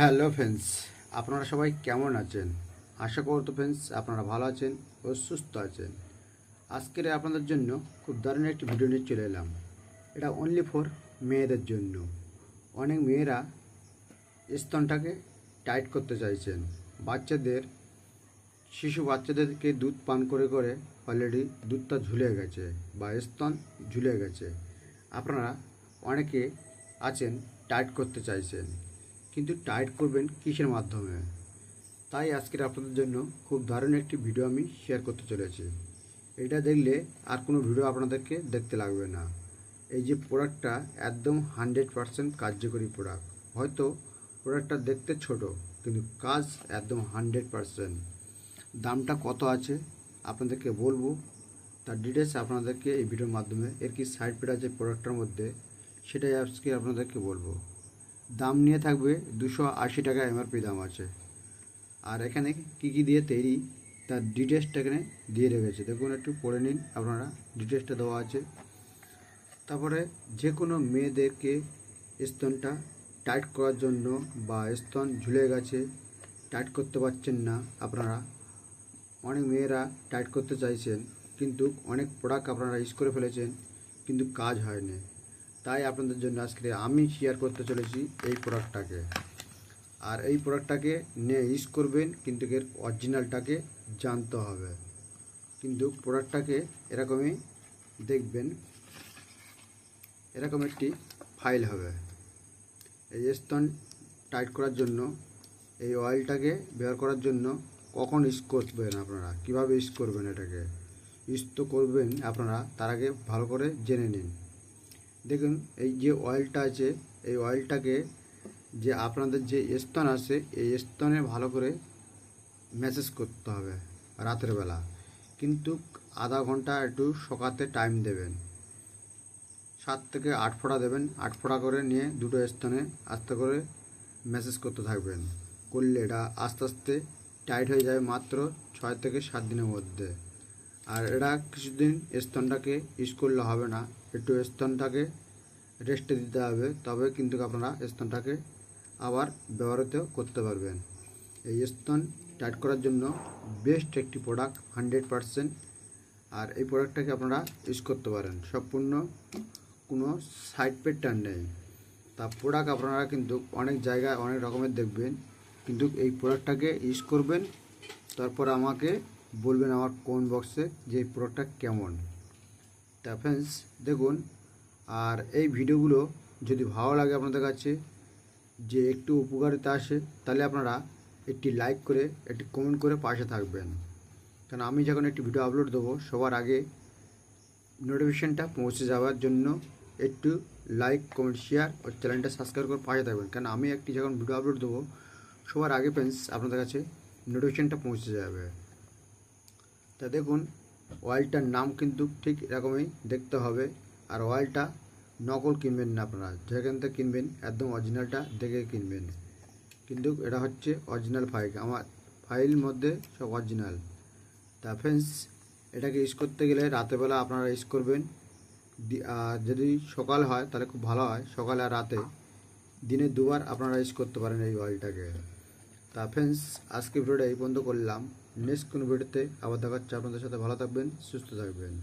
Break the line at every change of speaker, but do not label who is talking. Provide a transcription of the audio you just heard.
Hello friends, আপনারা সবাই কেমন আছেন? আশা করতো ফ্রেন্ডস আপনারা ভালো আছেন ও সুস্থ আছেন। আজকের আপনাদের জন্য খুব দারুণ একটি ভিডিও নিয়ে চলে এলাম। এটা অনলি ফর মেয়েদের জন্য। অনেক মেয়েরা স্তনটাকে টাইট করতে চাইছেন। শিশু বাচ্চাদেরকে দুধ পান করে করে অলরেডি দুধটা ঝুলে গেছে বা স্তন ঝুলে গেছে। আপনারা অনেকে আছেন টাইট করতে চাইছেন, কিন্তু টাইট করবেন কিসের মাধ্যমে? তাই আজকের আপনাদের জন্য খুব দারুণ একটি ভিডিও আমি শেয়ার করতে চলেছি। এটা দেখলে আর কোনো ভিডিও আপনাদেরকে দেখতে লাগবে না। এই যে প্রোডাক্টটা একদম 100% কার্যকরী প্রোডাক্ট। হয়তো প্রোডাক্টটা দেখতে ছোট, কিন্তু কাজ একদম 100%। দামটা কত আছে আপনাদেরকে বলবো, তার ডিটেলস আপনাদেরকে এই ভিডিওর মাধ্যমে, এর কি সাইড পেড আছে প্রোডাক্টটার মধ্যে সেটাই আজকে আপনাদেরকে বলবো। দাম নিয়ে থাকবে 280 টাকা এমআরপি দাম আছে। আর এখানে কী কী দিয়ে তৈরি তার ডিটেলসটা এখানে দিয়ে রেখেছে, দেখুন একটু পড়ে নিন আপনারা, ডিটেলসটা দেওয়া আছে। তারপরে যে কোনো মেয়েদেরকে স্তনটা টাইট করার জন্য বা স্তন ঝুলে গেছে, টাইট করতে পারছেন না আপনারা, অনেক মেয়েরা টাইট করতে চাইছেন কিন্তু অনেক প্রোডাক্ট আপনারা ইউজ করে ফেলেছেন কিন্তু কাজ হয়নি। তাই আপনাদের জন্য আজকে আমি শেয়ার করতে চলেছি এই প্রোডাক্টটাকে। আর এই প্রোডাক্টটাকে নিয়ে ইউজ করবেন, কিন্তু এর অরিজিনালটাকে জানতে হবে। কিন্তু প্রোডাক্টটাকে এরকমই দেখবেন, এরকম একটি ফাইল হবে। এই স্তন টাইট করার জন্য এই অয়েলটাকে ব্যবহার করার জন্য কখন ইউজ করবেন, আপনারা কিভাবে ইউজ করবেন, এটাকে ইউজ তো করবেন আপনারা, তার আগে ভালো করে জেনে নিন। দেখুন এই যে অয়েলটা আছে, এই অয়েলটাকে যে আপনাদের যে স্তন আছে এই স্তনে ভালো করে ম্যাসেজ করতে হবে রাতের বেলা, কিন্তু আধা ঘন্টা একটু সকাতে টাইম দেবেন। 7 থেকে 8 ফোঁটা দেবেন, 8 ফোঁটা করে নিয়ে দুটো স্তনে আস্তে করে ম্যাসেজ করতে থাকবেন। করলে এটা আস্তে আস্তে টাইট হয়ে যাবে মাত্র 6 থেকে 7 দিনের মধ্যে। আর এটা কিছুদিন স্তনটাকে ইউজ করলে হবে না, একটু স্তনটাকে রেস্টে দিতে হবে, তবে কিন্তু আপনারা স্তনটাকে আবার ব্যবহৃত করতে পারবেন। এই স্তন টাইট করার জন্য বেস্ট একটি প্রোডাক্ট 100%। আর এই প্রোডাক্টটাকে আপনারা ইউজ করতে পারেন, সম্পূর্ণ কোনো সাইড পেটটা নেই। তা প্রোডাক্ট আপনারা কিন্তু অনেক জায়গায় অনেক রকমের দেখবেন, কিন্তু এই প্রোডাক্টটাকে ইউজ করবেন, তারপর আমাকে বলবেন আমার কমেন্ট বক্সে যে এই প্রোডাক্টটা কেমন। তা ফ্রেন্ডস দেখুন, আর এই ভিডিওগুলো যদি ভালো লাগে আপনাদের কাছে, যে একটু উপকারিতা আসে, তাহলে আপনারা একটি লাইক করে একটি কমেন্ট করে পাশে থাকবেন। কারণ আমি যখন একটি ভিডিও আপলোড দেবো সবার আগে নোটিফিকেশানটা পৌঁছে যাওয়ার জন্য একটু লাইক কমেন্ট শেয়ার ও চ্যানেলটা সাবস্ক্রাইব করে পাশে থাকবেন। কারণ আমি একটি যখন ভিডিও আপলোড দেবো সবার আগে ফ্রেন্ডস আপনাদের কাছে নোটিফিকেশানটা পৌঁছে যাবে। তা দেখুন অয়েলটার নাম কিন্তু ঠিক এরকমই দেখতে হবে। আর অয়েলটা নকল কিনবেন না, আপনারা যেখান থেকে কিনবেন একদম অরিজিনালটা দেখে কিনবেন। কিন্তু এটা হচ্ছে অরিজিনাল ফাইল, আমার ফাইল মধ্যে সব অরিজিনাল। তা ফ্রেন্ডস এটাকে ইউজ করতে গেলে রাতেরবেলা আপনারা ইউজ করবেন। আর যদি সকাল হয় তাহলে খুব ভালো হয়, সকালে আর রাতে, দিনে দুবার আপনারা ইউজ করতে পারেন এই অয়েলটাকে। তা ফ্রেন্ডস আজকে ভিডিওটা এই পর্যন্ত করলাম। নেক্সট কোনো ভিডিওতে আবার দেখা হচ্ছে আপনাদের সাথে। ভালো থাকবেন, সুস্থ থাকবেন।